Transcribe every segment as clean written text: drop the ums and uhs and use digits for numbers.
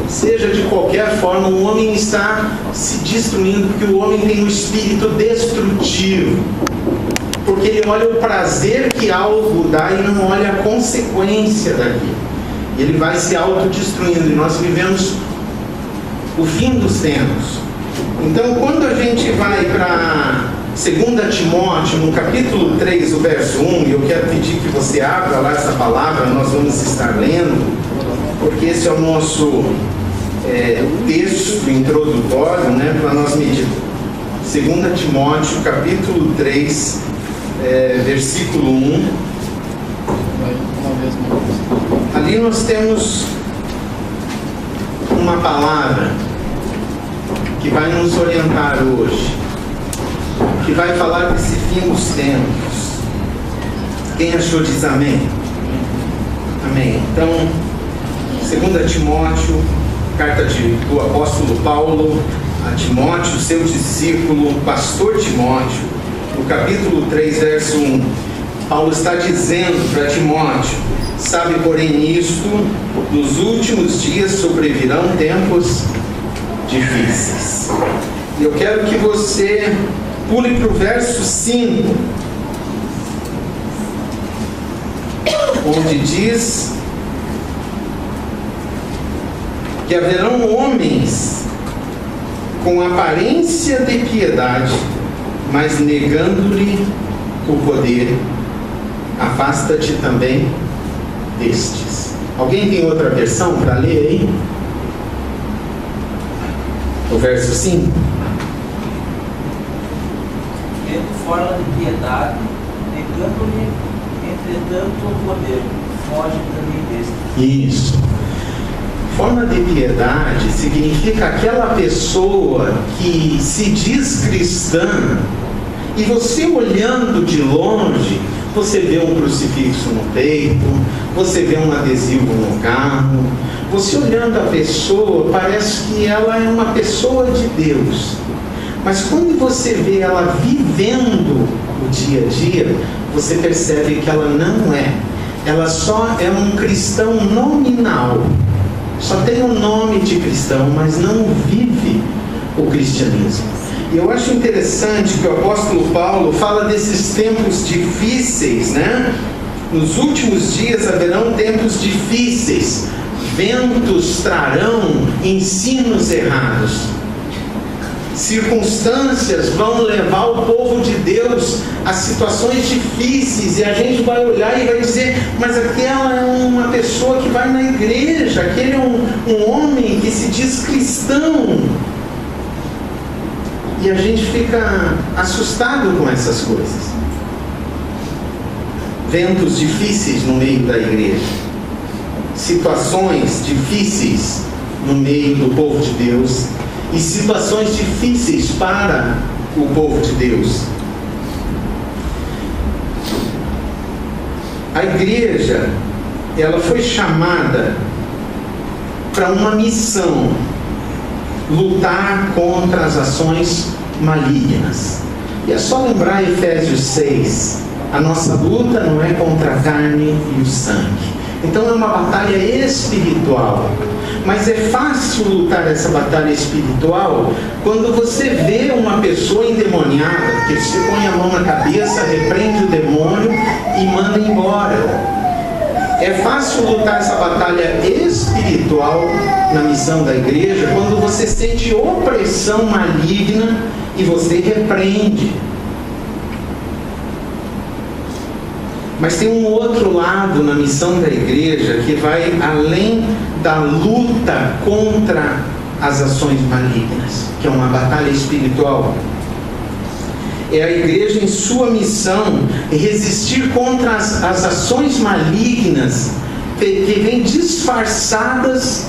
seja de qualquer forma, o homem está se destruindo, porque o homem tem um espírito destrutivo, porque ele olha o prazer que algo dá e não olha a consequência daquilo. Ele vai se autodestruindo, e nós vivemos o fim dos tempos. Então, quando a gente vai para 2 Timóteo, no capítulo 3, o verso 1, e eu quero pedir que você abra lá essa palavra, nós vamos estar lendo, porque esse é o nosso texto introdutório, para nós meditar. 2 Timóteo, capítulo 3, versículo 1. Ali nós temos uma palavra que vai nos orientar hoje, que vai falar desse fim dos tempos. Quem achou diz amém? Amém. Então, 2 Timóteo, carta do apóstolo Paulo a Timóteo, seu discípulo, pastor Timóteo, no capítulo 3, verso 1. Paulo está dizendo para Timóteo: sabe, porém, isto, nos últimos dias sobrevirão tempos difíceis. E eu quero que você pule para o verso 5, onde diz que haverão homens com aparência de piedade, mas negando-lhe o poder. Afasta-te também destes. Alguém tem outra versão para ler aí? O verso 5. Tendo forma de piedade, negando-lhe, entretanto, o poder, foge também destes. Isso. Forma de piedade significa aquela pessoa que se diz cristã e você, olhando de longe, você vê um crucifixo no peito, você vê um adesivo no carro, você olhando a pessoa, parece que ela é uma pessoa de Deus. Mas quando você vê ela vivendo o dia a dia, você percebe que ela não é. Ela só é um cristão nominal. Só tem o nome de cristão, mas não vive o cristianismo. E eu acho interessante que o apóstolo Paulo fala desses tempos difíceis, Nos últimos dias haverão tempos difíceis. Ventos trarão ensinos errados. Circunstâncias vão levar o povo de Deus a situações difíceis, e a gente vai olhar e vai dizer: mas aquela é uma pessoa que vai na igreja, aquele é um homem que se diz cristão. E a gente fica assustado com essas coisas. Ventos difíceis no meio da igreja, situações difíceis no meio do povo de Deus, e situações difíceis para o povo de Deus. A igreja, ela foi chamada para uma missão: lutar contra as ações malignas. E é só lembrar Efésios 6, a nossa luta não é contra a carne e o sangue. Então é uma batalha espiritual. Mas é fácil lutar essa batalha espiritual quando você vê uma pessoa endemoniada, que você põe a mão na cabeça, repreende o demônio e manda embora. É fácil lutar essa batalha espiritual na missão da igreja quando você sente opressão maligna e você repreende. Mas tem um outro lado na missão da igreja que vai além da luta contra as ações malignas, que é uma batalha espiritual. É a igreja, em sua missão, resistir contra as ações malignas que vêm disfarçadas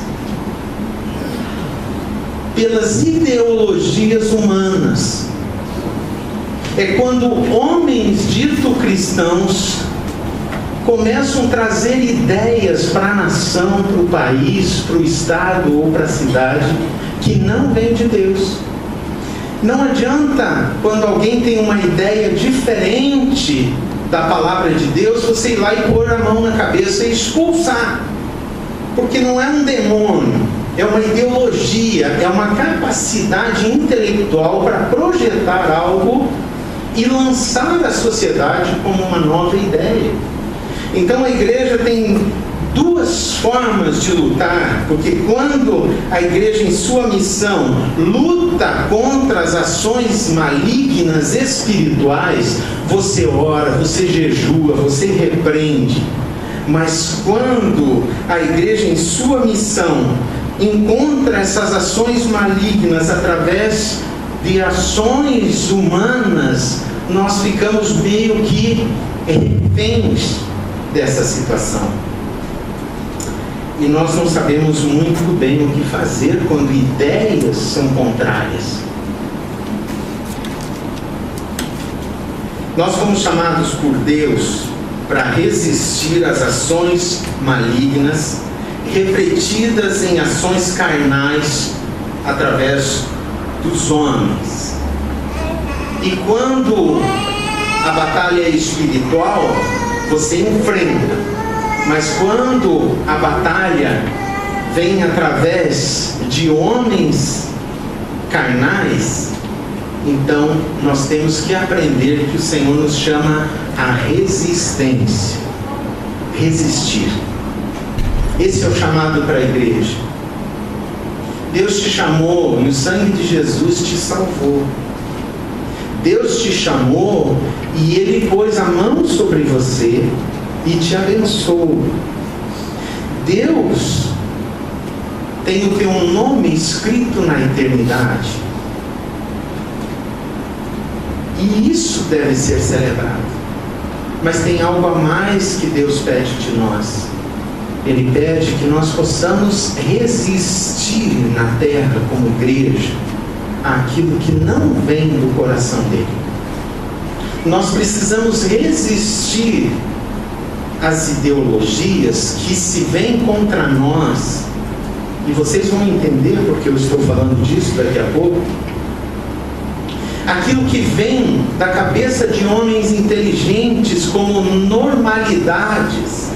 pelas ideologias humanas. É quando homens dito cristãos começam a trazer ideias para a nação, para o país, para o estado ou para a cidade, que não vem de Deus. Não adianta, quando alguém tem uma ideia diferente da palavra de Deus, você ir lá e pôr a mão na cabeça e expulsar. Porque não é um demônio, é uma ideologia, é uma capacidade intelectual para projetar algo e lançar à sociedade como uma nova ideia. Então a igreja tem duas formas de lutar, porque quando a igreja em sua missão luta contra as ações malignas espirituais, você ora, você jejua, você repreende. Mas quando a igreja em sua missão encontra essas ações malignas através de ações humanas, nós ficamos meio que reféns dessa situação. E nós não sabemos muito bem o que fazer quando ideias são contrárias. Nós fomos chamados por Deus para resistir às ações malignas, refletidas em ações carnais através dos homens. E quando a batalha é espiritual, você enfrenta. Mas quando a batalha vem através de homens carnais, então nós temos que aprender que o Senhor nos chama a resistência. Resistir. Esse é o chamado para a igreja. Deus te chamou e o sangue de Jesus te salvou. Deus te chamou e Ele pôs a mão sobre você e te abençoou. Deus tem o teu nome escrito na eternidade. E isso deve ser celebrado. Mas tem algo a mais que Deus pede de nós. Ele pede que nós possamos resistir na terra como igreja àquilo que não vem do coração dele. Nós precisamos resistir às ideologias que se vêm contra nós, e vocês vão entender porque eu estou falando disso daqui a pouco. Aquilo que vem da cabeça de homens inteligentes como normalidades,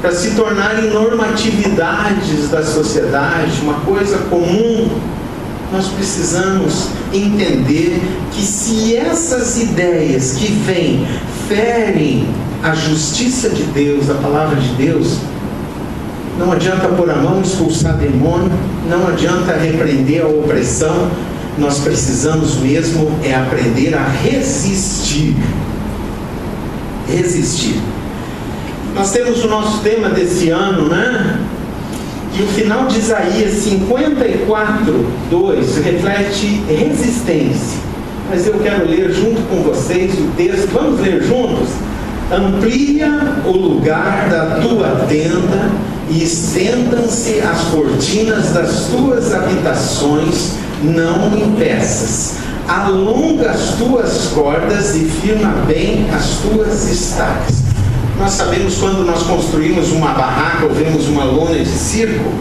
para se tornarem normatividades da sociedade, uma coisa comum. Nós precisamos entender que se essas ideias que vêm ferem a justiça de Deus, a palavra de Deus, não adianta pôr a mão, expulsar demônio, não adianta repreender a opressão. Nós precisamos mesmo aprender a resistir. Resistir. Nós temos o nosso tema desse ano, né? E o final de Isaías 54:2 reflete resistência. Mas eu quero ler junto com vocês o texto. Vamos ler juntos? Amplia o lugar da tua tenda e estendam-se as cortinas das tuas habitações, não impeças. Alonga as tuas cordas e firma bem as tuas estacas. Nós sabemos quando nós construímos uma barraca ou vemos uma lona de circo,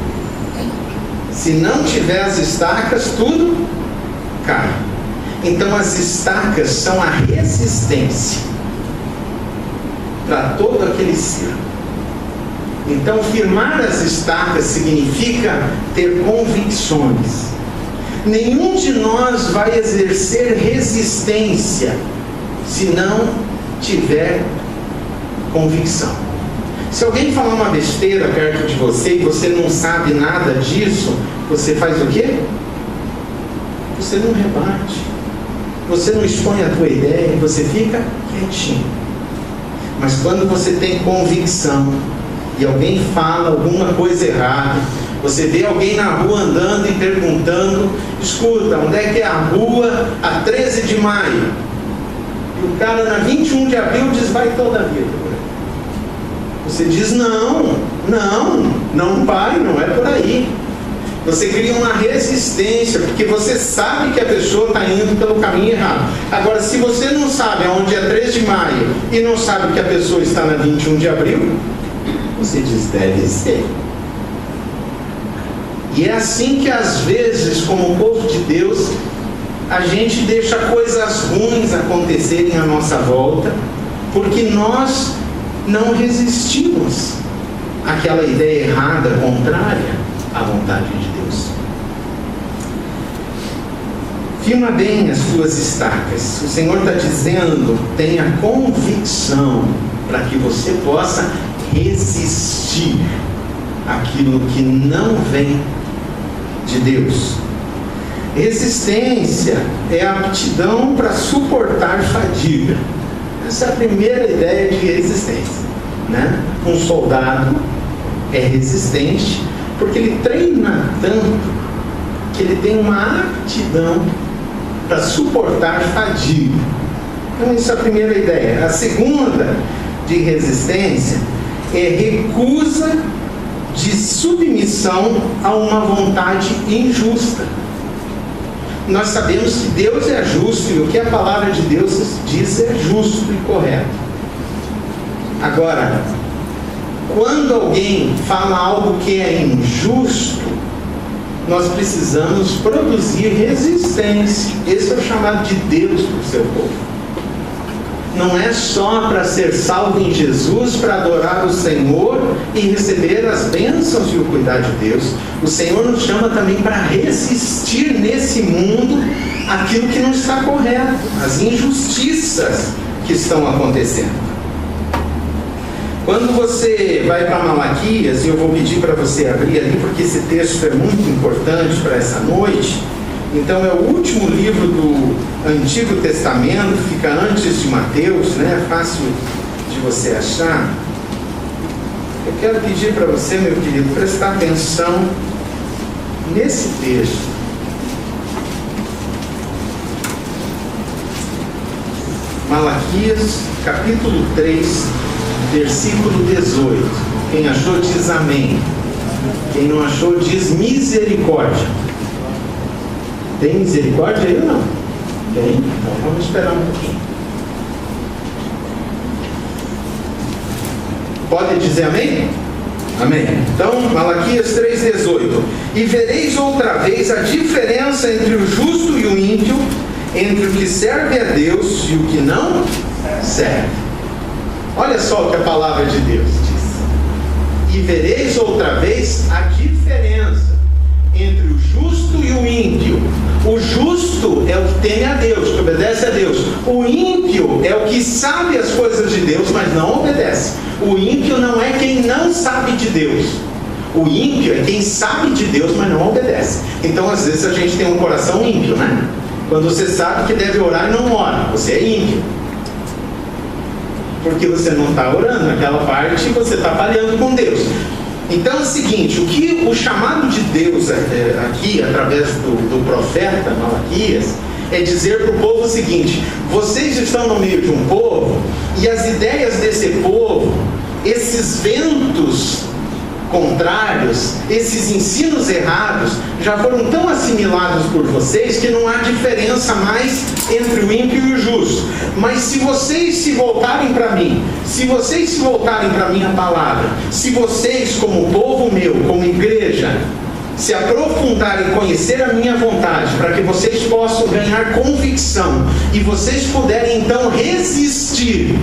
se não tiver as estacas, tudo cai. Então as estacas são a resistência para todo aquele circo. Então firmar as estacas significa ter convicções. Nenhum de nós vai exercer resistência se não tiver convicção. Se alguém falar uma besteira perto de você e você não sabe nada disso, você faz o quê? Você não rebate. Você não expõe a tua ideia, você fica quietinho. Mas quando você tem convicção e alguém fala alguma coisa errada, você vê alguém na rua andando e perguntando: escuta, onde é que é a rua a 13 de maio? E o cara na 21 de abril diz: vai toda a vida. Você diz: não vai, não é por aí. Você cria uma resistência, porque você sabe que a pessoa está indo pelo caminho errado. Agora, se você não sabe aonde é 3 de maio e não sabe que a pessoa está na 21 de abril, você diz: deve ser. E é assim que às vezes, como povo de Deus, a gente deixa coisas ruins acontecerem à nossa volta, porque nós não resistimos aquela ideia errada, contrária à vontade de Deus. Firma bem as tuas estacas. O Senhor está dizendo, tenha convicção para que você possa resistir àquilo que não vem de Deus. Resistência é a aptidão para suportar fadiga. Essa é a primeira ideia de resistência, né? Um soldado é resistente porque ele treina tanto que ele tem uma aptidão para suportar fadiga. Então, essa é a primeira ideia. A segunda de resistência é recusa de submissão a uma vontade injusta. Nós sabemos que Deus é justo e o que a palavra de Deus diz é justo e correto. Agora, quando alguém fala algo que é injusto, nós precisamos produzir resistência. Esse é o chamado de Deus para o seu povo. Não é só para ser salvo em Jesus, para adorar o Senhor e receber as bênçãos e o cuidado de Deus. O Senhor nos chama também para resistir nesse mundo aquilo que não está correto, as injustiças que estão acontecendo. Quando você vai para Malaquias, e eu vou pedir para você abrir ali, porque esse texto é muito importante para essa noite. Então é o último livro do Antigo Testamento, fica antes de Mateus, né? É fácil de você achar. Eu quero pedir para você, meu querido, prestar atenção nesse texto. Malaquias, capítulo 3, versículo 18. Quem achou diz amém. Quem não achou diz misericórdia. Tem misericórdia aí ou não? Tem? Então vamos esperar um pouquinho. Pode dizer amém? Amém. Então, Malaquias 3,18. E vereis outra vez a diferença entre o justo e o ímpio, entre o que serve a Deus e o que não serve. Olha só o que a palavra de Deus diz. E vereis outra vez a diferença entre o justo e o ímpio. O justo é o que teme a Deus, que obedece a Deus. O ímpio é o que sabe as coisas de Deus, mas não obedece. O ímpio não é quem não sabe de Deus. O ímpio é quem sabe de Deus, mas não obedece. Então, às vezes, a gente tem um coração ímpio, né? Quando você sabe que deve orar e não ora, você é ímpio. Porque você não está orando naquela parte e você está falhando com Deus. Então é o seguinte, o chamado de Deus aqui, através do profeta Malaquias, é dizer para o povo o seguinte: vocês estão no meio de um povo, e as ideias desse povo, esses ventos contrários, esses ensinos errados, já foram tão assimilados por vocês que não há diferença mais entre o ímpio e o justo. Mas se vocês se voltarem para mim, se vocês se voltarem para a minha palavra, se vocês, como povo meu, como igreja, se aprofundarem em conhecer a minha vontade, para que vocês possam ganhar convicção e vocês puderem então resistir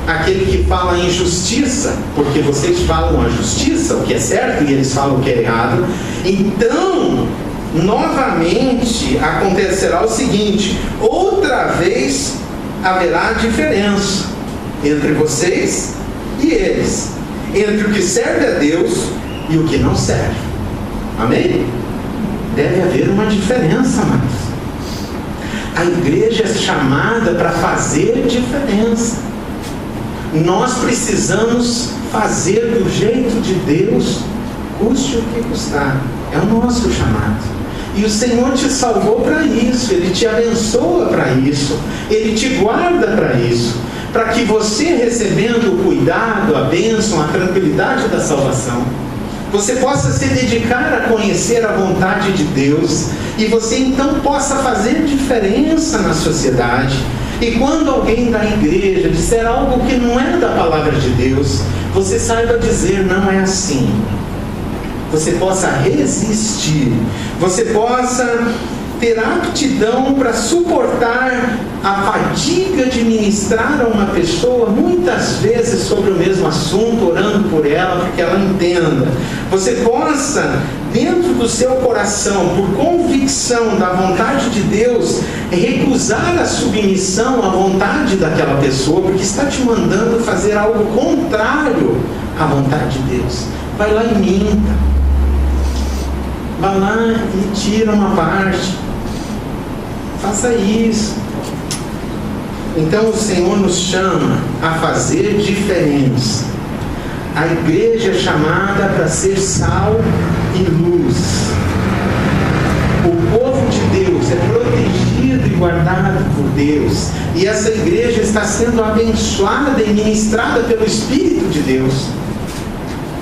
aquele que fala em justiça, porque vocês falam a justiça, o que é certo, e eles falam o que é errado, então novamente acontecerá o seguinte: outra vez haverá diferença entre vocês e eles, entre o que serve a Deus e o que não serve. Amém? Deve haver uma diferença, amados. A igreja é chamada para fazer diferença. Nós precisamos fazer do jeito de Deus, custe o que custar. É o nosso chamado. E o Senhor te salvou para isso, Ele te abençoa para isso, Ele te guarda para isso, para que você, recebendo o cuidado, a bênção, a tranquilidade da salvação, você possa se dedicar a conhecer a vontade de Deus e você então possa fazer diferença na sociedade. E quando alguém da igreja disser algo que não é da palavra de Deus, você saiba dizer: não é assim. Você possa resistir, você possa ter aptidão para suportar a fadiga de ministrar a uma pessoa, muitas vezes sobre o mesmo assunto, orando por ela, para que ela entenda. Você possa, dentro do seu coração, por convicção da vontade de Deus, recusar a submissão à vontade daquela pessoa, porque está te mandando fazer algo contrário à vontade de Deus. Vai lá e minta. Vai lá e tira uma parte. Faça isso. Então o Senhor nos chama a fazer diferença. A igreja é chamada para ser sal e luz. O povo de Deus é protegido e guardado por Deus. E essa igreja está sendo abençoada e ministrada pelo Espírito de Deus.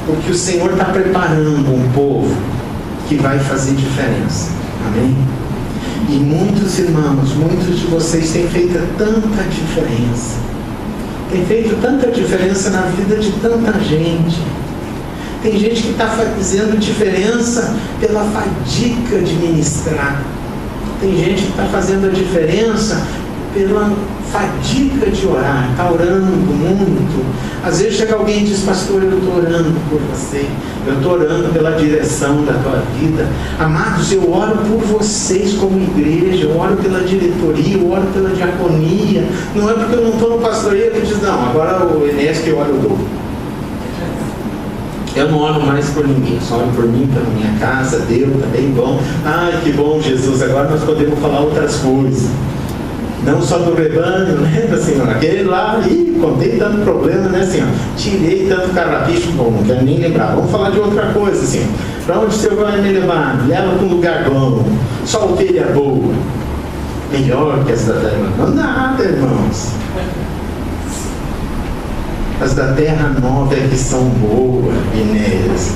Porque o Senhor está preparando um povo que vai fazer diferença. Amém? E muitos irmãos, muitos de vocês têm feito tanta diferença. Tem feito tanta diferença na vida de tanta gente. Tem gente que está fazendo diferença pela fadiga de ministrar. Tem gente que está fazendo a diferença pela fadiga de orar. Está orando muito. Às vezes chega alguém e diz: pastor, eu estou orando por você. Eu estou orando pela direção da tua vida. Amados, eu oro por vocês como igreja. Eu oro pela diretoria, eu oro pela diaconia. Não é porque eu não estou no pastoreio que diz: não, agora o Enéas que ora eu dou. Eu não oro mais por ninguém, só oro por mim, pela minha casa. Deus, tá bem bom. Ai, que bom, Jesus, agora nós podemos falar outras coisas. Não só do rebanho, lembra, Senhor? Aquele lá, contei tanto problema, né, Senhor? Tirei tanto carrapicho, bom, não quero nem lembrar. Vamos falar de outra coisa, Senhor. Para onde o Senhor vai me levar? Me leva para um lugar bom. Só ovelha boa. Melhor que as da terra. Não nada, irmãos. As da terra nova é que são boas, Inês.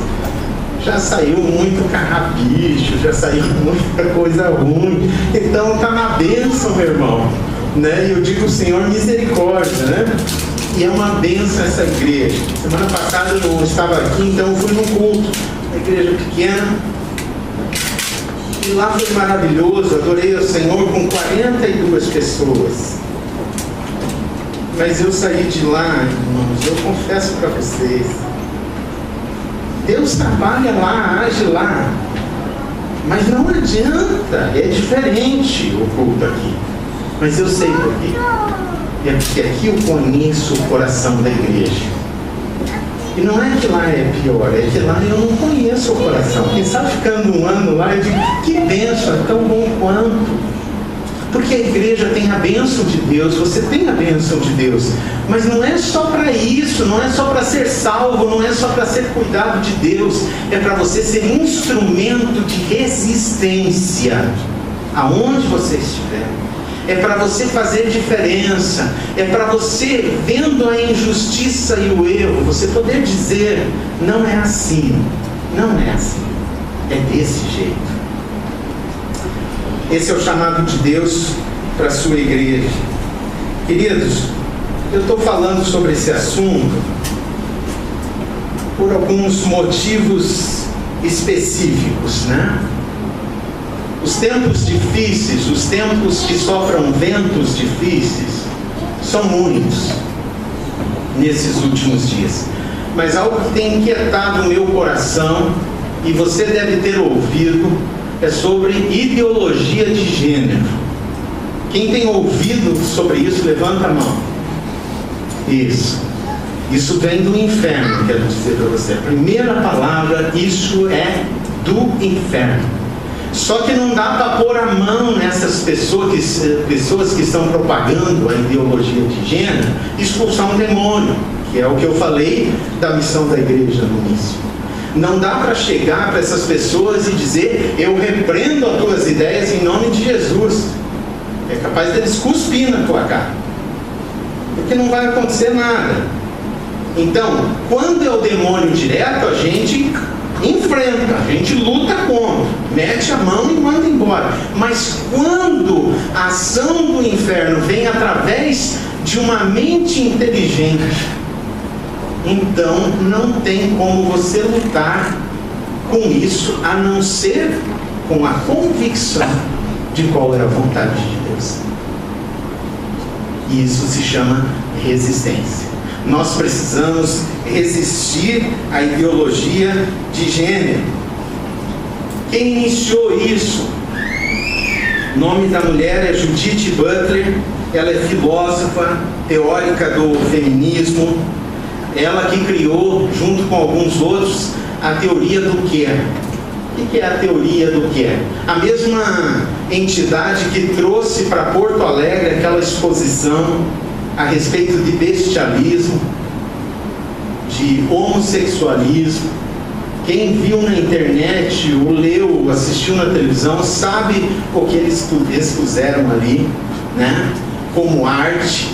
Já saiu muito carrapicho, já saiu muita coisa ruim. Então está na bênção, meu irmão. Né? E eu digo: Senhor, misericórdia, né? E é uma bênção essa igreja. Semana passada eu não estava aqui, então eu fui num culto. Uma igreja pequena. E lá foi maravilhoso. Adorei o Senhor com 42 pessoas. Mas eu saí de lá, irmãos, eu confesso para vocês, Deus trabalha lá, age lá, mas não adianta, é diferente o culto aqui. Mas eu sei por quê. É porque aqui eu conheço o coração da igreja. E não é que lá é pior, é que lá eu não conheço o coração. Quem sabe ficando um ano lá, eu digo: que bênção, é tão bom quanto. Porque a igreja tem a bênção de Deus, você tem a bênção de Deus. Mas não é só para isso, não é só para ser salvo, não é só para ser cuidado de Deus. É para você ser instrumento de resistência aonde você estiver. É para você fazer diferença. É para você, vendo a injustiça e o erro, você poder dizer: não é assim, não é assim, é desse jeito. Esse é o chamado de Deus para a sua igreja. Queridos, eu estou falando sobre esse assunto por alguns motivos específicos, né? Os tempos difíceis, os tempos que sopram ventos difíceis, são muitos nesses últimos dias. Mas algo que tem inquietado o meu coração, e você deve ter ouvido, é sobre ideologia de gênero. Quem tem ouvido sobre isso, levanta a mão. Isso vem do inferno, quero dizer para você. A primeira palavra, isso é do inferno. Só que não dá para pôr a mão nessas pessoas que estão propagando a ideologia de gênero, expulsar um demônio, que é o que eu falei da missão da igreja no início. Não dá para chegar para essas pessoas e dizer: eu repreendo as tuas ideias em nome de Jesus. É capaz deles cuspir na tua cara, porque não vai acontecer nada. Então, quando é o demônio direto, a gente enfrenta, a gente luta contra, mete a mão e manda embora. Mas quando a ação do inferno vem através de uma mente inteligente, então não tem como você lutar com isso, a não ser com a convicção de qual é a vontade de Deus. E isso se chama resistência. Nós precisamos resistir à ideologia de gênero. Quem iniciou isso? O nome da mulher é Judith Butler. Ela é filósofa, teórica do feminismo. Ela que criou, junto com alguns outros, a teoria do quer. O que é a teoria do quer? A mesma entidade que trouxe para Porto Alegre aquela exposição a respeito de bestialismo, de homossexualismo. Quem viu na internet, ou leu, assistiu na televisão, sabe o que eles expuseram ali, né? Como arte.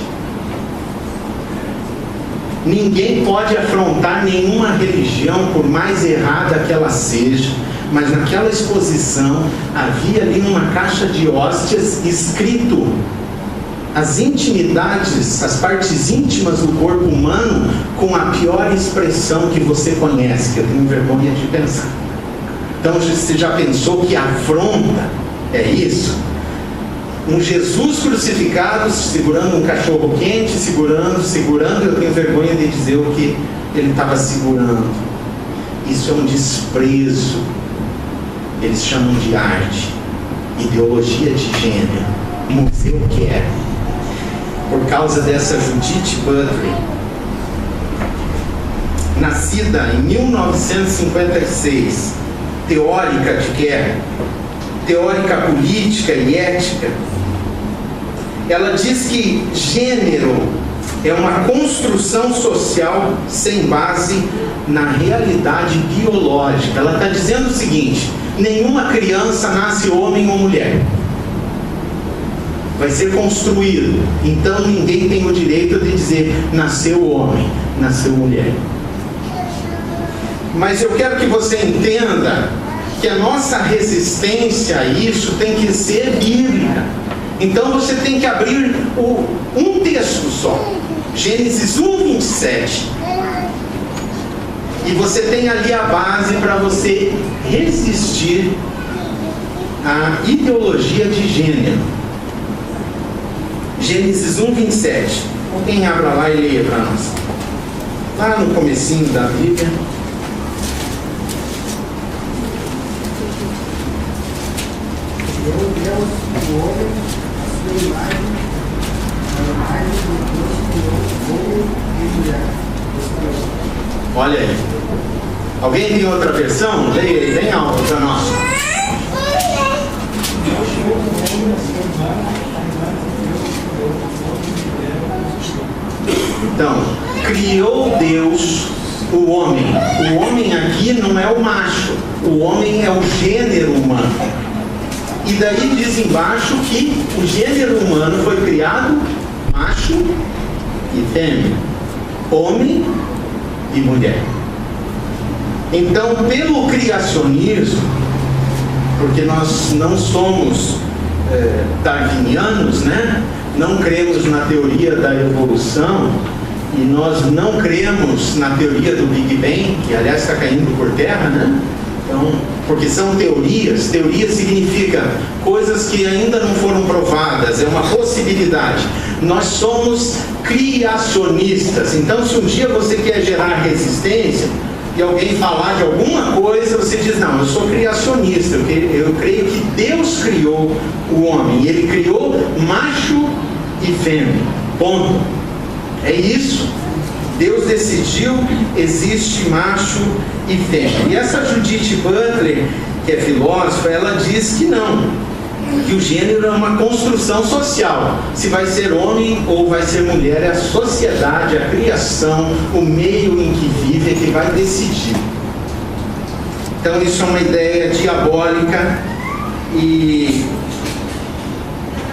Ninguém pode afrontar nenhuma religião, por mais errada que ela seja, mas naquela exposição havia ali numa caixa de hóstias escrito as intimidades, as partes íntimas do corpo humano com a pior expressão que você conhece, que eu tenho vergonha de pensar. Então você já pensou que afronta é isso? Um Jesus crucificado segurando um cachorro quente, segurando, eu tenho vergonha de dizer o que ele estava segurando. Isso é um desprezo. Eles chamam de arte, ideologia de gênero. O museu quer. Por causa dessa Judith Butler, nascida em 1956, teórica de guerra, teórica política e ética, ela diz que gênero é uma construção social sem base na realidade biológica. Ela está dizendo o seguinte: nenhuma criança nasce homem ou mulher. Vai ser construído. Então ninguém tem o direito de dizer nasceu homem, nasceu mulher. Mas eu quero que você entenda que a nossa resistência a isso tem que ser bíblica. Então você tem que abrir um texto só, Gênesis 1:27. E você tem ali a base para você resistir à ideologia de gênero. Gênesis 1:27. Alguém abra lá e leia para nós. Lá no comecinho da Bíblia. Criou Deus o homem, a sua imagem, a imagem de Deus criou homem e mulher. Olha aí. Alguém tem outra versão? Leia aí, bem alto para nós. Então, criou Deus o homem. O homem aqui não é o macho. O homem é o gênero humano. E daí diz embaixo que o gênero humano foi criado macho e fêmea, homem e mulher. Então, pelo criacionismo, porque nós não somos darwinianos, né? Não cremos na teoria da evolução e nós não cremos na teoria do Big Bang, que aliás está caindo por terra, né? Então, porque são teorias. Teoria significa coisas que ainda não foram provadas, é uma possibilidade. Nós somos criacionistas. Então, se um dia você quer gerar resistência e alguém falar de alguma coisa, você diz: não, eu sou criacionista, eu creio que Deus criou o homem, ele criou macho e fêmea, ponto. É isso. Deus decidiu, existe macho e fêmea. E essa Judith Butler, que é filósofa, ela diz que não, que o gênero é uma construção social. Se vai ser homem ou vai ser mulher, é a sociedade, a criação, o meio em que vive é que vai decidir. Então isso é uma ideia diabólica. E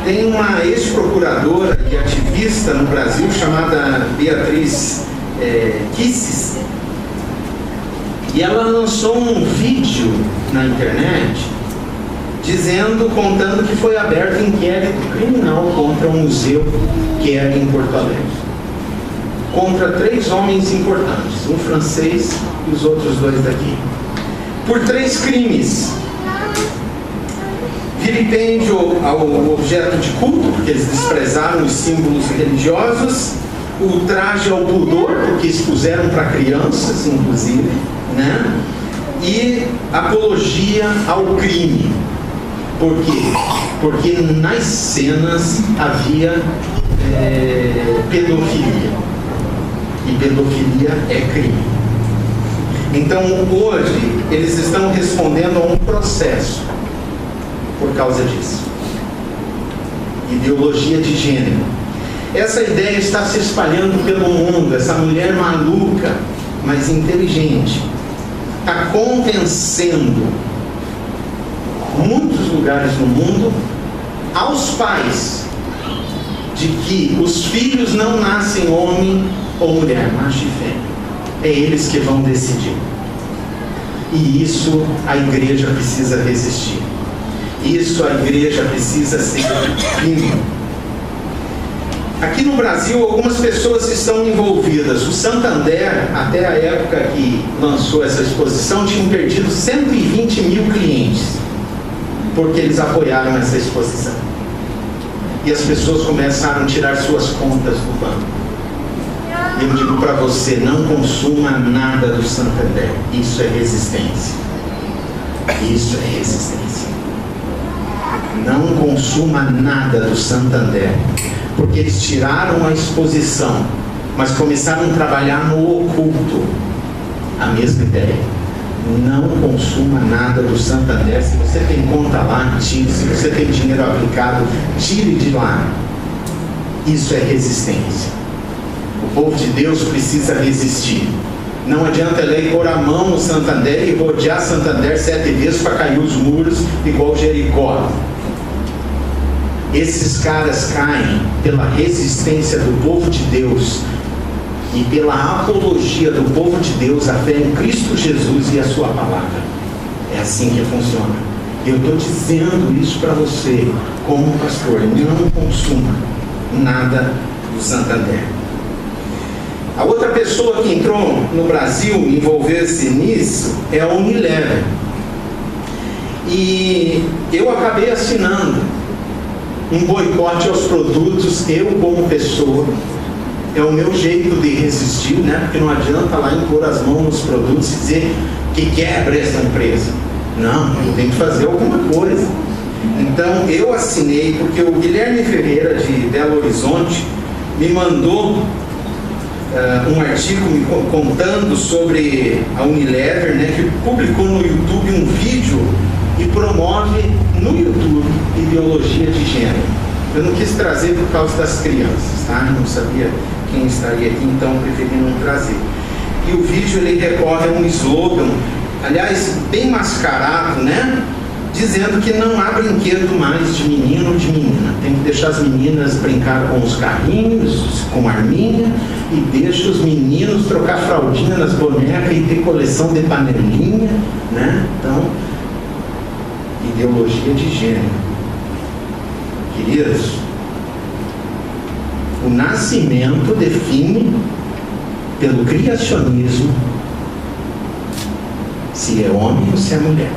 tem uma ex-procuradora e ativista no Brasil chamada Beatriz Kisses, e ela lançou um vídeo na internet contando que foi aberto inquérito criminal contra um museu que era em Porto Alegre, contra 3 homens importantes, um francês e os outros 2 daqui, por 3 crimes: vilipêndio ao objeto de culto, porque eles desprezaram os símbolos religiosos, ultraje ao pudor, porque expuseram para crianças, inclusive, né? E apologia ao crime. Por quê? Porque nas cenas havia pedofilia. E pedofilia é crime. Então, hoje, eles estão respondendo a um processo por causa disso. Ideologia de gênero. Essa ideia está se espalhando pelo mundo. Essa mulher maluca, mas inteligente, está convencendo muitos lugares no mundo aos pais de que os filhos não nascem homem ou mulher, macho e fêmea. É eles que vão decidir. E isso a igreja precisa resistir. Isso a igreja precisa ser firme. Aqui no Brasil, algumas pessoas estão envolvidas. O Santander, até a época que lançou essa exposição, tinha perdido 120 mil clientes, porque eles apoiaram essa exposição. E as pessoas começaram a tirar suas contas do banco. E eu digo para você, não consuma nada do Santander. Isso é resistência. Isso é resistência. Não consuma nada do Santander, porque eles tiraram a exposição, mas começaram a trabalhar no oculto. A mesma ideia. Não consuma nada do Santander. Se você tem conta lá, tire. Se você tem dinheiro aplicado, tire de lá. Isso é resistência. O povo de Deus precisa resistir. Não adianta ele pôr a mão no Santander e rodear Santander 7 vezes para cair os muros igual Jericó. Esses caras caem pela resistência do povo de Deus e pela apologia do povo de Deus à fé em Cristo Jesus e a sua palavra. É assim que funciona. Eu estou dizendo isso para você como pastor. Não consuma nada do Santander. A outra pessoa que entrou no Brasil, envolveu-se nisso, é a Unilever. E eu acabei assinando um boicote aos produtos, eu como pessoa. É o meu jeito de resistir, né? Porque não adianta lá impor as mãos nos produtos e dizer que quebra essa empresa. Não, eu tenho que fazer alguma coisa. Então eu assinei, porque o Guilherme Ferreira de Belo Horizonte me mandou um artigo me contando sobre a Unilever, né, que publicou no YouTube um vídeo e promove no YouTube ideologia de gênero. Eu não quis trazer por causa das crianças, tá? Eu não sabia quem estaria aqui, então preferi não trazer. E o vídeo ele recorre a um slogan, aliás, bem mascarado, né? Dizendo que não há brinquedo mais de menino ou de menina. Tem que deixar as meninas brincar com os carrinhos, com arminha, e deixa os meninos trocar fraldinha nas bonecas e ter coleção de panelinha, né? Então, ideologia de gênero. Queridos, o nascimento define pelo criacionismo se é homem ou se é mulher.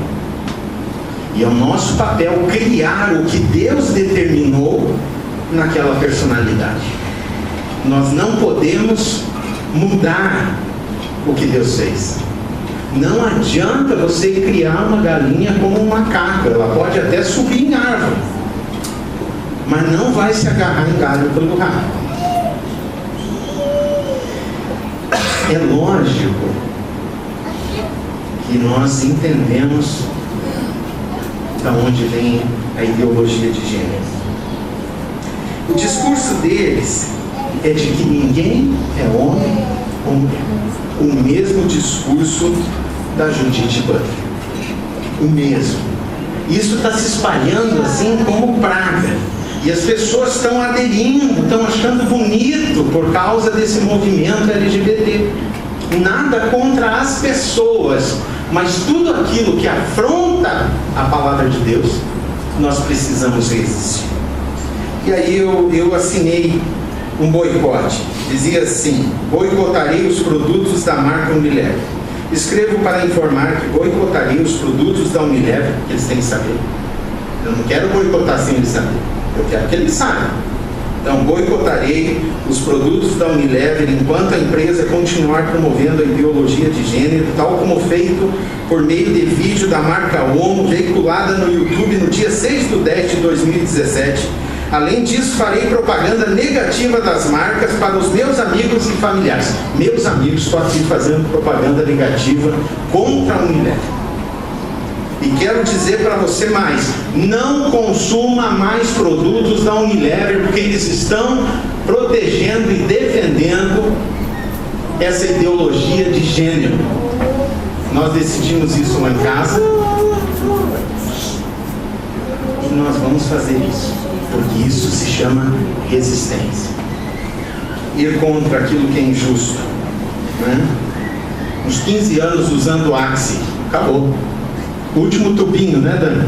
E é o nosso papel criar o que Deus determinou naquela personalidade. Nós não podemos mudar o que Deus fez. Não adianta você criar uma galinha como um macaco. Ela pode até subir em árvore, mas não vai se agarrar em galho pelo rabo. É lógico que nós entendemos da onde vem a ideologia de gênero. O discurso deles é de que ninguém é homem ou mulher. O mesmo discurso da Judith Butler. O mesmo. Isso está se espalhando assim como praga. E as pessoas estão aderindo, estão achando bonito por causa desse movimento LGBT. Nada contra as pessoas, mas tudo aquilo que afronta a palavra de Deus, nós precisamos resistir. E aí eu assinei um boicote. Dizia assim: boicotarei os produtos da marca Unilever. Escrevo para informar que boicotarei os produtos da Unilever, que eles têm que saber, Eu não quero boicotar sem ele saber. Eu quero que ele saiba. Então, boicotarei os produtos da Unilever enquanto a empresa continuar promovendo a ideologia de gênero, tal como feito por meio de vídeo da marca Omo, veiculada no YouTube no dia 6/10/2017. Além disso, farei propaganda negativa das marcas para os meus amigos e familiares. Meus amigos, estou aqui fazendo propaganda negativa contra a Unilever. E quero dizer para você mais: não consuma mais produtos da Unilever, porque eles estão protegendo e defendendo essa ideologia de gênero. Nós decidimos isso lá em casa e nós vamos fazer isso, porque isso se chama resistência. Ir contra aquilo que é injusto, né? Uns 15 anos usando Axe, acabou. Último tubinho, né, Dani?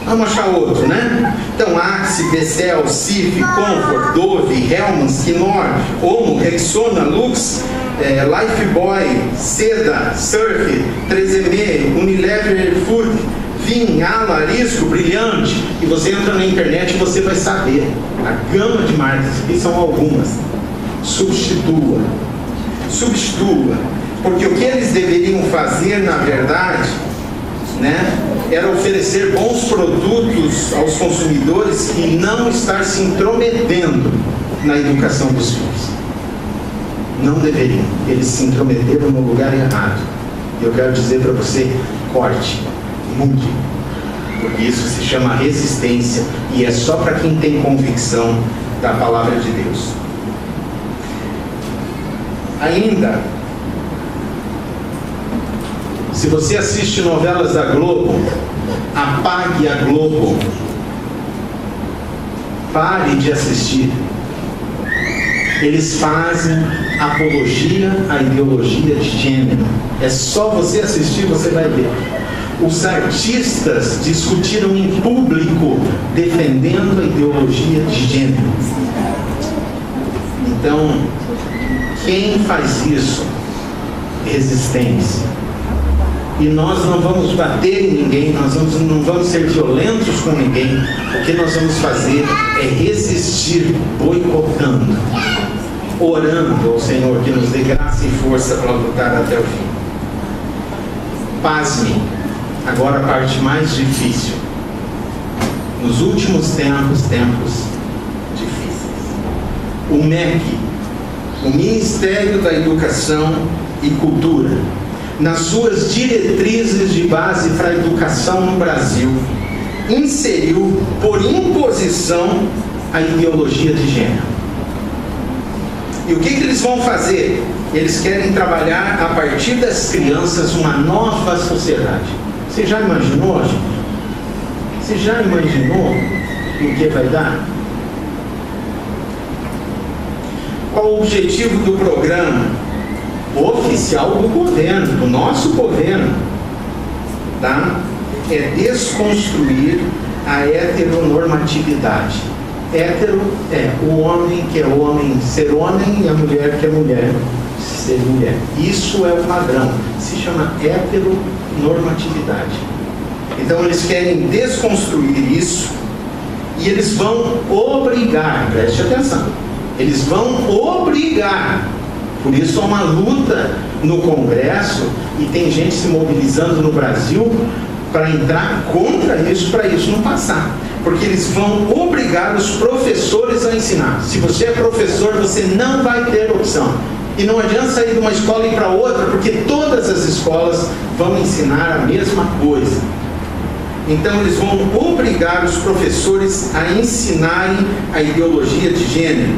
Vamos achar outro, né? Então, Axe, Becel, Cif, Comfort, Dove, Hellmann's, Knorr, Omo, Rexona, Lux, Lifebuoy, Seda, Surf, 3M, Unilever Food, Vim, Ala, Arisco, Brilhante. E você entra na internet e você vai saber a gama de marcas, que são algumas. Substitua, porque o que eles deveriam fazer, na verdade, né, era oferecer bons produtos aos consumidores e não estar se intrometendo na educação dos filhos. Não deveriam. Eles se intrometeram no lugar errado. E eu quero dizer para você: corte, mude, porque isso se chama resistência e é só para quem tem convicção da palavra de Deus. Ainda, se você assiste novelas da Globo, apague a Globo. Pare de assistir. Eles fazem apologia à ideologia de gênero. É só você assistir, você vai ver. Os artistas discutiram em público defendendo a ideologia de gênero. Então, quem faz isso? Resistência. E nós não vamos bater em ninguém, nós não vamos ser violentos com ninguém. O que nós vamos fazer é resistir, boicotando, orando ao Senhor que nos dê graça e força para lutar até o fim. Pasme, agora a parte mais difícil. Nos últimos tempos difíceis. O MEC, o Ministério da Educação e Cultura, nas suas diretrizes de base para a educação no Brasil, inseriu por imposição a ideologia de gênero. E o que eles vão fazer? Eles querem trabalhar a partir das crianças uma nova sociedade. Você já imaginou, gente? Você já imaginou o que vai dar? Qual o objetivo do programa oficial do governo, do nosso governo, tá? É desconstruir a heteronormatividade. Hétero é o homem que é homem ser homem e a mulher que é mulher ser mulher. Isso é o padrão. Se chama heteronormatividade. Então eles querem desconstruir isso e eles vão obrigar, preste atenção, eles vão obrigar. Por isso há uma luta no Congresso e tem gente se mobilizando no Brasil para entrar contra isso, para isso não passar. Porque eles vão obrigar os professores a ensinar. Se você é professor, você não vai ter opção. E não adianta sair de uma escola e ir para outra, porque todas as escolas vão ensinar a mesma coisa. Então eles vão obrigar os professores a ensinarem a ideologia de gênero.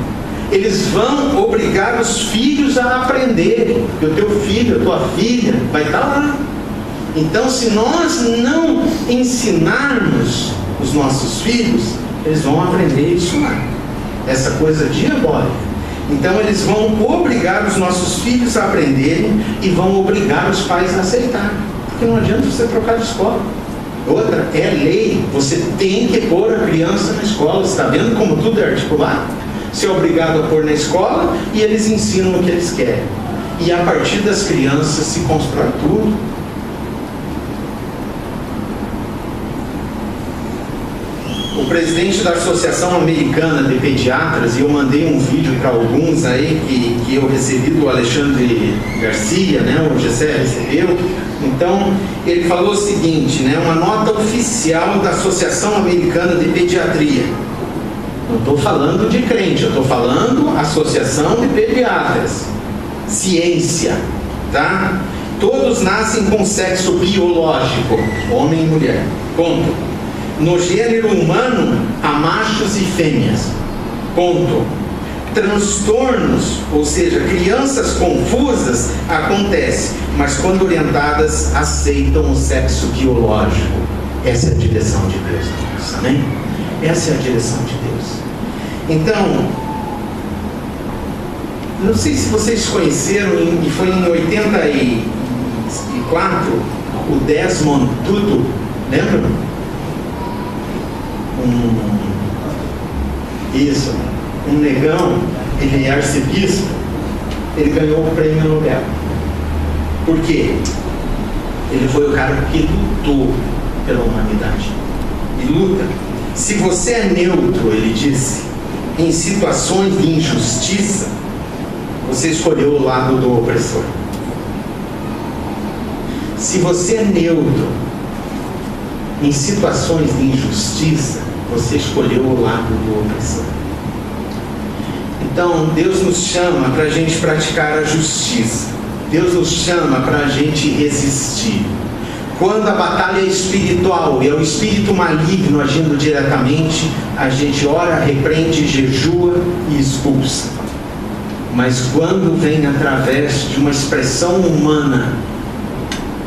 Eles vão obrigar os filhos a aprenderem, porque o teu filho, a tua filha vai estar lá. Então, se nós não ensinarmos os nossos filhos, eles vão aprender isso lá, essa coisa diabólica. Então, eles vão obrigar os nossos filhos a aprenderem e vão obrigar os pais a aceitarem, porque não adianta você trocar de escola. Outra, é lei, você tem que pôr a criança na escola. Você está vendo como tudo é articulado? Ser obrigado a pôr na escola e eles ensinam o que eles querem. E a partir das crianças se constrói tudo. presidente da Associação Americana de Pediatras, e eu mandei um vídeo para alguns aí que eu recebi do Alexandre Garcia, né, o Gessé recebeu. Então, ele falou o seguinte, né, uma nota oficial da Associação Americana de Pediatria. Não estou falando de crente, eu estou falando Associação de Pediatras. Ciência, tá? Todos nascem com sexo biológico, homem e mulher. Ponto. No gênero humano, há machos e fêmeas. Ponto. Transtornos, ou seja, crianças confusas, acontece, mas quando orientadas, aceitam o sexo biológico. Essa é a direção de Deus, amém? Essa é a direção de Deus. Então, não sei se vocês conheceram, e foi em 84, o Desmond Tutu, lembram? Um negão, ele é arcebispo, ele ganhou o prêmio Nobel. Por quê? Ele foi o cara que lutou pela humanidade. E luta. Se você é neutro, ele disse, em situações de injustiça, você escolheu o lado do opressor. Se você é neutro em situações de injustiça, você escolheu o lado do opressor. Então, Deus nos chama para a gente praticar a justiça. Deus nos chama para a gente resistir. Quando a batalha é espiritual e é o espírito maligno agindo diretamente, a gente ora, repreende, jejua e expulsa. Mas quando vem através de uma expressão humana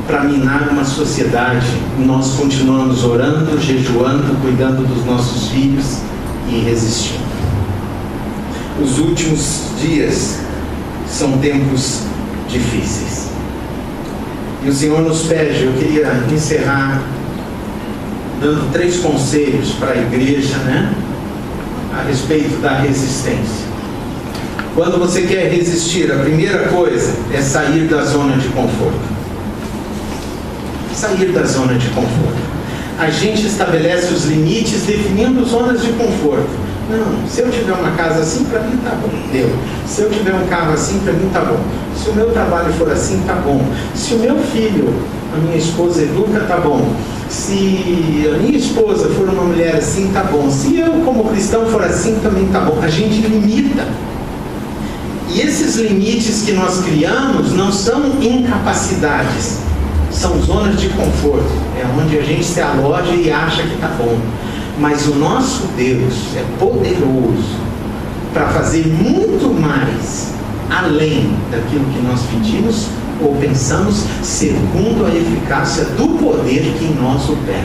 para minar uma sociedade, nós continuamos orando, jejuando, cuidando dos nossos filhos e resistindo. Os últimos dias são tempos difíceis. E o Senhor nos pede, eu queria encerrar dando 3 conselhos para a igreja, né? A respeito da resistência. Quando você quer resistir, a primeira coisa é sair da zona de conforto. Sair da zona de conforto. A gente estabelece os limites definindo zonas de conforto. Não, se eu tiver uma casa assim, para mim tá bom, deu. Se eu tiver um carro assim, para mim tá bom. Se o meu trabalho for assim, tá bom. Se o meu filho, a minha esposa educa, tá bom. Se a minha esposa for uma mulher assim, tá bom. Se eu, como cristão, for assim, também tá bom. A gente limita. E esses limites que nós criamos não são incapacidades, são zonas de conforto. É onde a gente se aloja e acha que tá bom. Mas o nosso Deus é poderoso para fazer muito mais além daquilo que nós pedimos ou pensamos, segundo a eficácia do poder que em nós opera.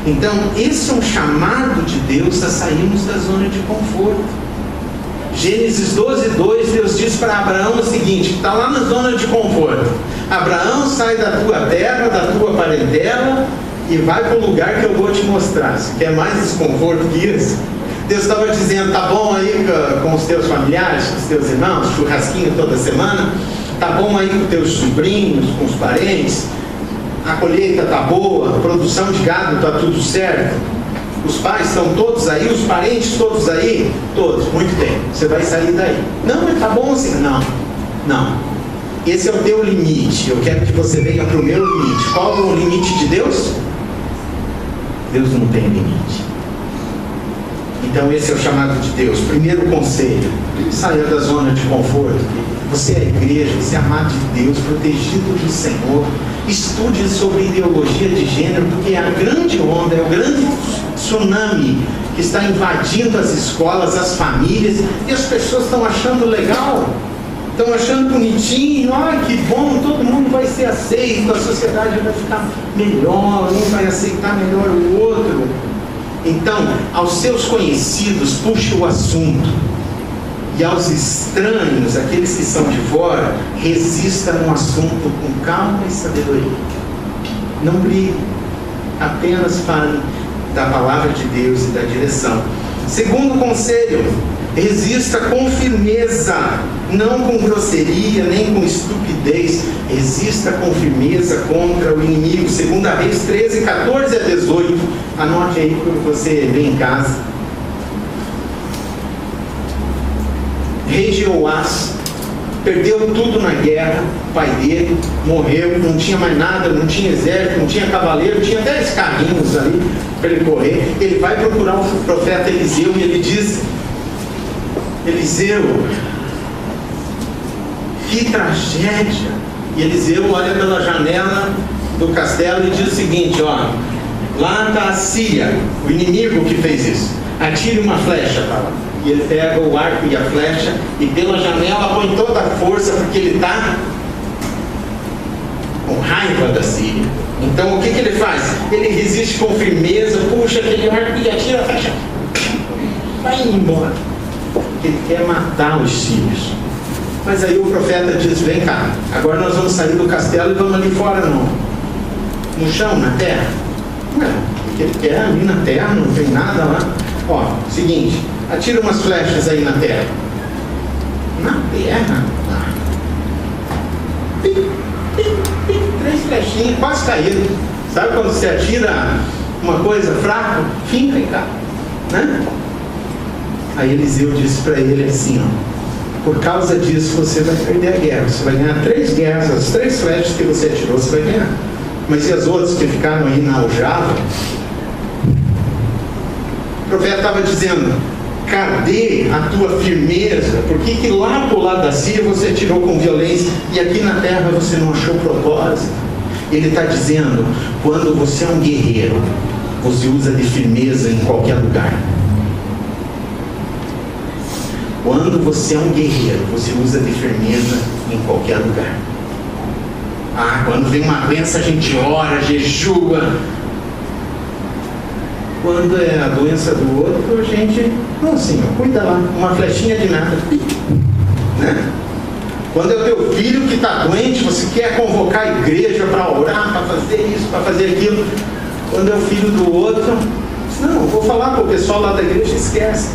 Então, esse é um chamado de Deus a sairmos da zona de conforto. Gênesis 12:2, Deus diz para Abraão o seguinte, que está lá na zona de conforto: Abraão, sai da tua terra, da tua parentela, e vai para o lugar que eu vou te mostrar. Você quer mais desconforto que isso? Deus estava dizendo, tá bom aí com os teus familiares, com os teus irmãos, churrasquinho toda semana, tá bom aí com os teus sobrinhos, com os parentes, a colheita tá boa, a produção de gado tá tudo certo, os pais estão todos aí, os parentes todos aí, todos, muito bem, você vai sair daí. Não, mas tá bom assim? Não. Esse é o teu limite, eu quero que você venha para o meu limite. Qual é o limite de Deus? Deus não tem limite. Então esse é o chamado de Deus. Primeiro conselho, saia da zona de conforto. Você é a igreja, você é amado de Deus, protegido do Senhor. Estude sobre ideologia de gênero, porque é a grande onda, é o grande tsunami que está invadindo as escolas, as famílias, e as pessoas estão achando legal, estão achando bonitinho, ai que bom, todo mundo vai ser aceito, a sociedade vai ficar melhor, um vai aceitar melhor o outro. Então, aos seus conhecidos, puxe o assunto, e aos estranhos, aqueles que são de fora, resista no assunto com calma e sabedoria. Não brigue, apenas fale da palavra de Deus e da direção. Segundo conselho, Resista com firmeza, não com grosseria, nem com estupidez. Resista com firmeza contra o inimigo. 2 Reis 13, 14 a 18. Anote aí quando você vem em casa. Rei Jeoás perdeu tudo na guerra. O pai dele morreu, não tinha mais nada, não tinha exército, não tinha cavaleiro, tinha 10 carrinhos ali para ele correr. Ele vai procurar o profeta Eliseu e ele diz: Eliseu, que tragédia. E Eliseu olha pela janela do castelo e diz o seguinte: ó, lá está a Síria, o inimigo que fez isso. Atire uma flecha para lá. E ele pega o arco e a flecha e pela janela põe toda a força, porque ele está com raiva da Síria. Então o que ele faz? Ele resiste com firmeza, puxa aquele arco e atira a flecha. Vai embora. Ele quer matar os sírios. Mas aí o profeta diz: vem cá, agora nós vamos sair do castelo e vamos ali fora, não. No chão, na terra. Não, porque ele quer ali na terra, não tem nada lá. Ó, seguinte, atira umas flechas aí na terra. Na terra? Ah. 3 flechinhas, quase caíram. Sabe quando você atira uma coisa fraca? Finca e cai, né? Aí Eliseu disse para ele assim: ó, por causa disso você vai perder a guerra. Você vai ganhar 3 guerras, as 3 flechas que você atirou, você vai ganhar. Mas e as outras que ficaram aí na aljava? O profeta estava dizendo: cadê a tua firmeza? Por que lá pro lado da Síria você atirou com violência e aqui na terra você não achou propósito? Ele está dizendo: quando você é um guerreiro, você usa de firmeza em qualquer lugar. Quando você é um guerreiro, você usa de firmeza em qualquer lugar. Ah, quando vem uma doença a gente ora, jejua. Quando é a doença do outro, a gente, não, senhor, cuida lá, uma flechinha de nada, né? Quando é o teu filho que está doente, você quer convocar a igreja para orar, para fazer isso, para fazer aquilo. Quando é o filho do outro, não, vou falar para o pessoal lá da igreja, esquece.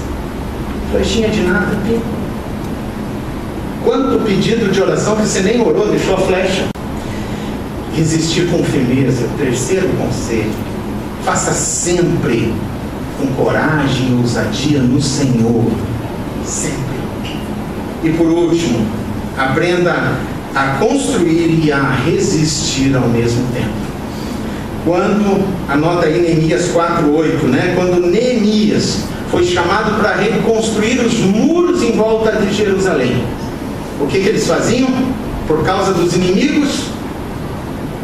Flechinha de nada. Quanto pedido de oração que você nem orou, deixou a flecha. Resistir com firmeza. 3º conselho: faça sempre com coragem e ousadia no Senhor. Sempre. E por último, aprenda a construir e a resistir ao mesmo tempo. Quando, anota aí Neemias 4:8, né? Quando Neemias foi chamado para reconstruir os muros em volta de Jerusalém, o que eles faziam? Por causa dos inimigos,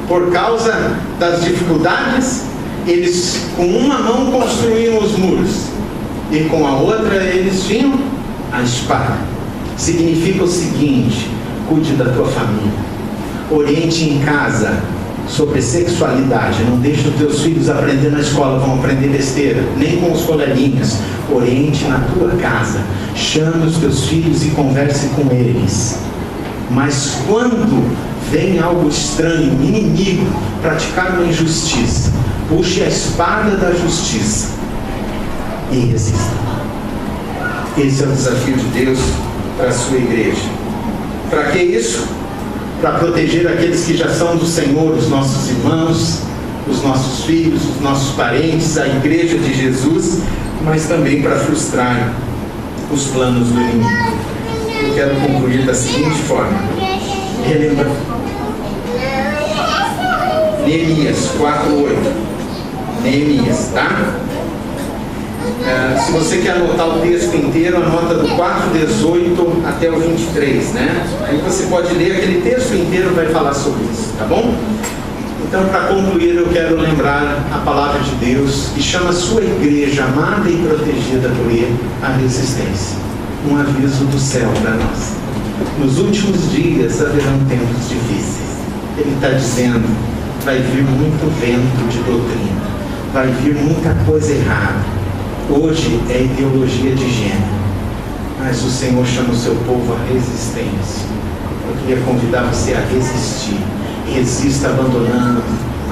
por causa das dificuldades, eles com uma mão construíam os muros e com a outra eles tinham a espada. Significa o seguinte: cuide da tua família, oriente em casa sobre sexualidade. Não deixe os teus filhos aprender na escola, vão aprender besteira, nem com os coleguinhas. Oriente na tua casa, chame os teus filhos e converse com eles. Mas quando vem algo estranho, um inimigo, praticar uma injustiça, puxe a espada da justiça e resista. Esse é o desafio de Deus para a sua igreja. Para que isso? Para proteger aqueles que já são do Senhor, os nossos irmãos, os nossos filhos, os nossos parentes, a igreja de Jesus, mas também para frustrar os planos do inimigo. Eu quero concluir da seguinte forma: relembra Neemias 4:8. Neemias, tá? Se você quer anotar o texto inteiro, anota do 4:18 até o 23, né? Aí você pode ler aquele texto inteiro, vai falar sobre isso, tá bom? Então, para concluir, eu quero lembrar a palavra de Deus que chama a sua igreja amada e protegida por Ele à resistência. Um aviso do céu para nós. Nos últimos dias haverão tempos difíceis. Ele está dizendo: vai vir muito vento de doutrina, vai vir muita coisa errada. Hoje é ideologia de gênero, mas o Senhor chama o seu povo à resistência. Eu queria convidar você a resistir. Resista abandonando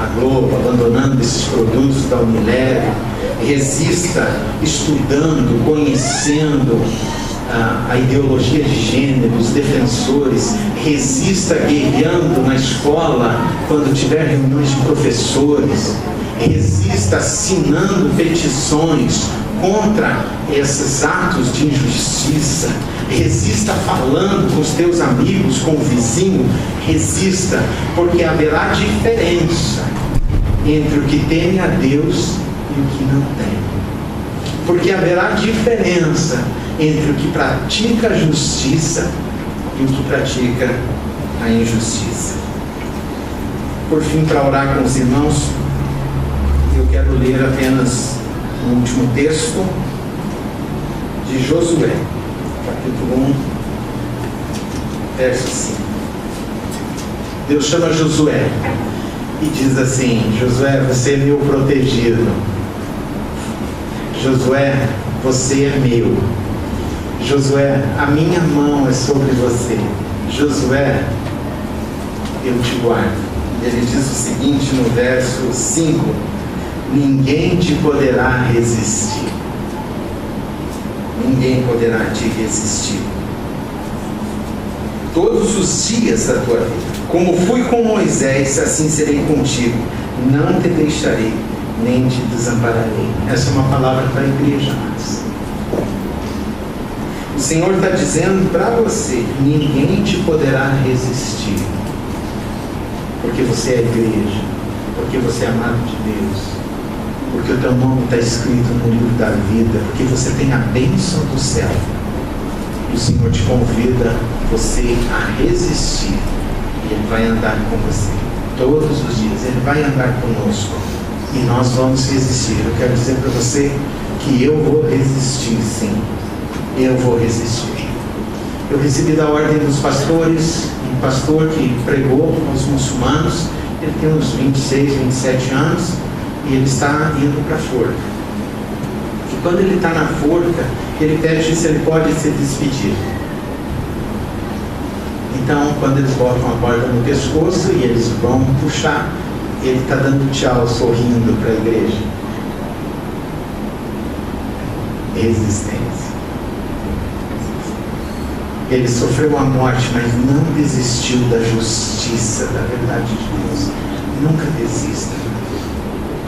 a Globo, abandonando esses produtos da Unilever. Resista estudando, conhecendo a ideologia de gênero, os defensores. Resista guerreando na escola quando tiver reuniões de professores. Resista assinando petições contra esses atos de injustiça. Resista falando com os teus amigos, com o vizinho. Resista, porque haverá diferença entre o que teme a Deus e o que não teme. Porque haverá diferença entre o que pratica a justiça e o que pratica a injustiça. Por fim, para orar com os irmãos, eu quero ler apenas um último texto de Josué, capítulo 1, verso 5. Deus chama Josué e diz assim: Josué, você é meu protegido. Josué, você é meu. Josué, a minha mão é sobre você. Josué, eu te guardo. Ele diz o seguinte no verso 5: ninguém te poderá resistir. Ninguém poderá te resistir todos os dias da tua vida. Como fui com Moisés, assim serei contigo. Não te deixarei, nem te desampararei. Essa é uma palavra para a igreja. O Senhor está dizendo para você: ninguém te poderá resistir. Porque você é igreja. Porque você é amado de Deus. Porque o teu nome está escrito no livro da vida. Porque você tem a bênção do céu. E o Senhor te convida você a resistir. E Ele vai andar com você todos os dias. Ele vai andar conosco. E nós vamos resistir. Eu quero dizer para você que eu vou resistir, sim. Eu vou resistir. Eu recebi da ordem dos pastores, um pastor que pregou aos muçulmanos. Ele tem uns 26, 27 anos. E ele está indo para a forca. E quando ele está na forca, ele pede se ele pode se despedir. Então, quando eles botam a corda no pescoço e eles vão puxar, ele está dando tchau, sorrindo para a igreja. Resistência. Ele sofreu a morte, mas não desistiu da justiça, da verdade de Deus. Nunca desista.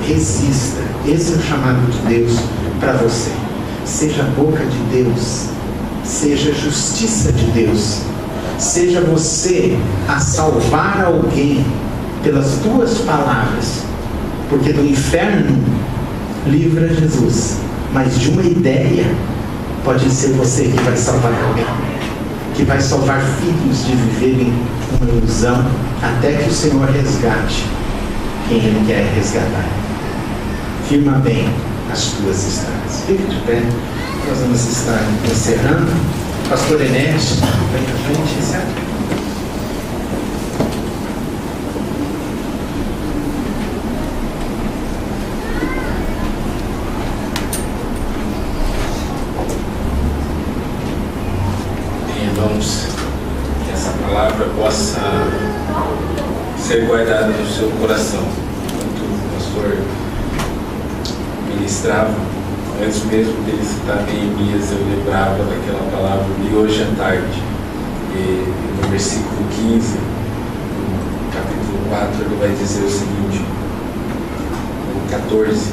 Resista. Esse é o chamado de Deus para você. Seja a boca de Deus. Seja a justiça de Deus. Seja você a salvar alguém pelas tuas palavras. Porque do inferno livra Jesus. Mas de uma ideia pode ser você que vai salvar alguém. Que vai salvar filhos de viverem uma ilusão até que o Senhor resgate quem Ele quer resgatar. Firma bem as tuas estradas. Fique de pé. Nós vamos estar encerrando. Pastor Enete, vem para frente, certo? Irmãos, que essa palavra possa ser guardada no seu coração. Enquanto o pastor ministrava, antes mesmo dele citar Neemias, eu lembrava daquela palavra de hoje à tarde. E no versículo 15, no capítulo 4, ele vai dizer o seguinte, no 14: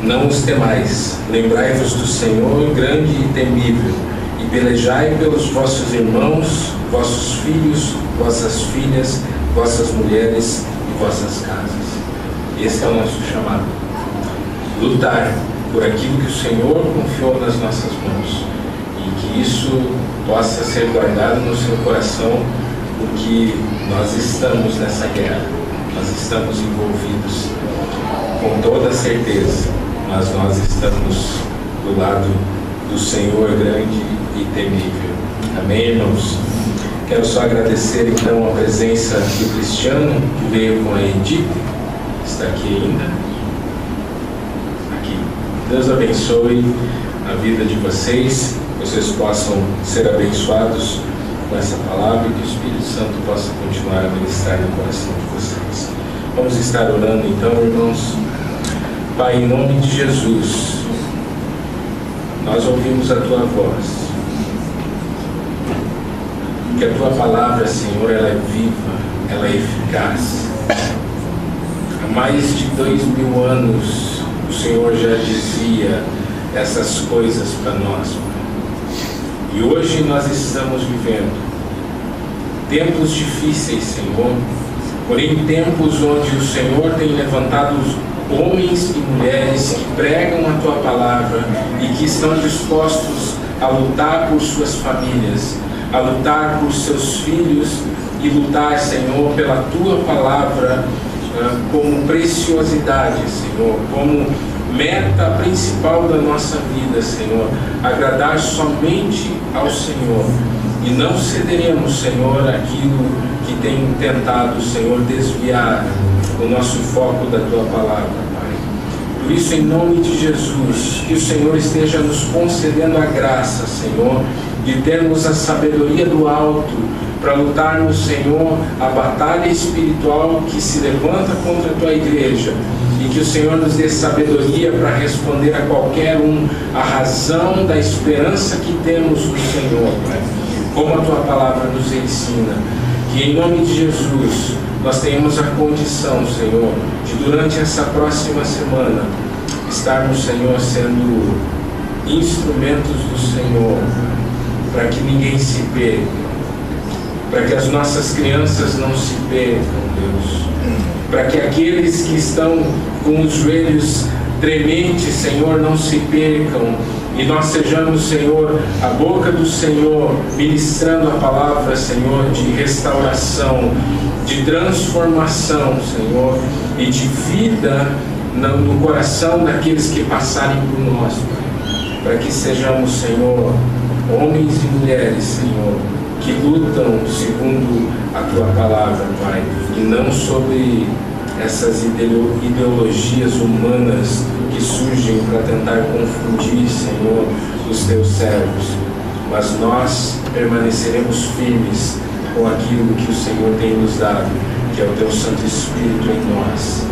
não os temais, lembrai-vos do Senhor grande e temível, e pelejai pelos vossos irmãos, vossos filhos, vossas filhas, vossas mulheres e vossas casas. Esse é o nosso chamado. Lutar por aquilo que o Senhor confiou nas nossas mãos, e que isso possa ser guardado no seu coração, porque nós estamos nessa guerra, nós estamos envolvidos com toda certeza, mas nós estamos do lado do Senhor grande e temível. Amém, irmãos? Quero só agradecer então a presença do Cristiano, que veio com a Edith, está aqui ainda. Deus abençoe a vida de vocês, vocês possam ser abençoados com essa palavra e que o Espírito Santo possa continuar a ministrar no coração de vocês. Vamos estar orando então, irmãos. Pai, em nome de Jesus, nós ouvimos a Tua voz. que a Tua palavra, Senhor, ela é viva, ela é eficaz. Há mais de 2000 anos o Senhor já dizia essas coisas para nós, Pai. E hoje nós estamos vivendo tempos difíceis, Senhor, porém tempos onde o Senhor tem levantado homens e mulheres que pregam a Tua palavra e que estão dispostos a lutar por suas famílias, a lutar por seus filhos e lutar, Senhor, pela Tua palavra como preciosidade, Senhor, como meta principal da nossa vida, Senhor, agradar somente ao Senhor. E não cederemos, Senhor, aquilo que tem tentado, Senhor, desviar o nosso foco da Tua palavra, Pai. Por isso, em nome de Jesus, que o Senhor esteja nos concedendo a graça, Senhor, de termos a sabedoria do alto para lutarmos, Senhor, a batalha espiritual que se levanta contra a Tua igreja, e que o Senhor nos dê sabedoria para responder a qualquer a razão da esperança que temos no Senhor, Pai. Como a Tua palavra nos ensina, que em nome de Jesus nós tenhamos a condição, Senhor, de durante essa próxima semana estarmos, Senhor, sendo instrumentos do Senhor, para que ninguém se perca, para que as nossas crianças não se percam, Deus, para que aqueles que estão com os joelhos trementes, Senhor, não se percam, e nós sejamos, Senhor, a boca do Senhor, ministrando a palavra, Senhor, de restauração, de transformação, Senhor, e de vida no coração daqueles que passarem por nós, Pai. Para que sejamos, Senhor, homens e mulheres, Senhor, que lutam segundo a Tua palavra, Pai, e não sobre essas ideologias humanas que surgem para tentar confundir, Senhor, os Teus servos. Mas nós permaneceremos firmes com aquilo que o Senhor tem nos dado, que é o Teu Santo Espírito em nós.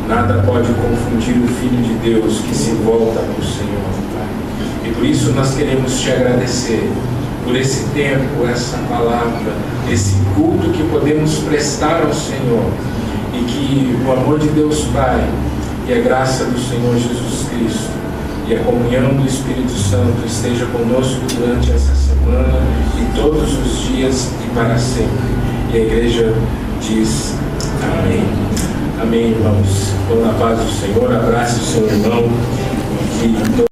Nada pode confundir o Filho de Deus que se volta para o Senhor, Pai. E por isso nós queremos Te agradecer por esse tempo, essa palavra, esse culto que podemos prestar ao Senhor, e que o amor de Deus Pai e a graça do Senhor Jesus Cristo e a comunhão do Espírito Santo esteja conosco durante essa semana e todos os dias e para sempre. E a igreja diz amém. Amém, irmãos. Vão na paz do Senhor, abrace o seu irmão e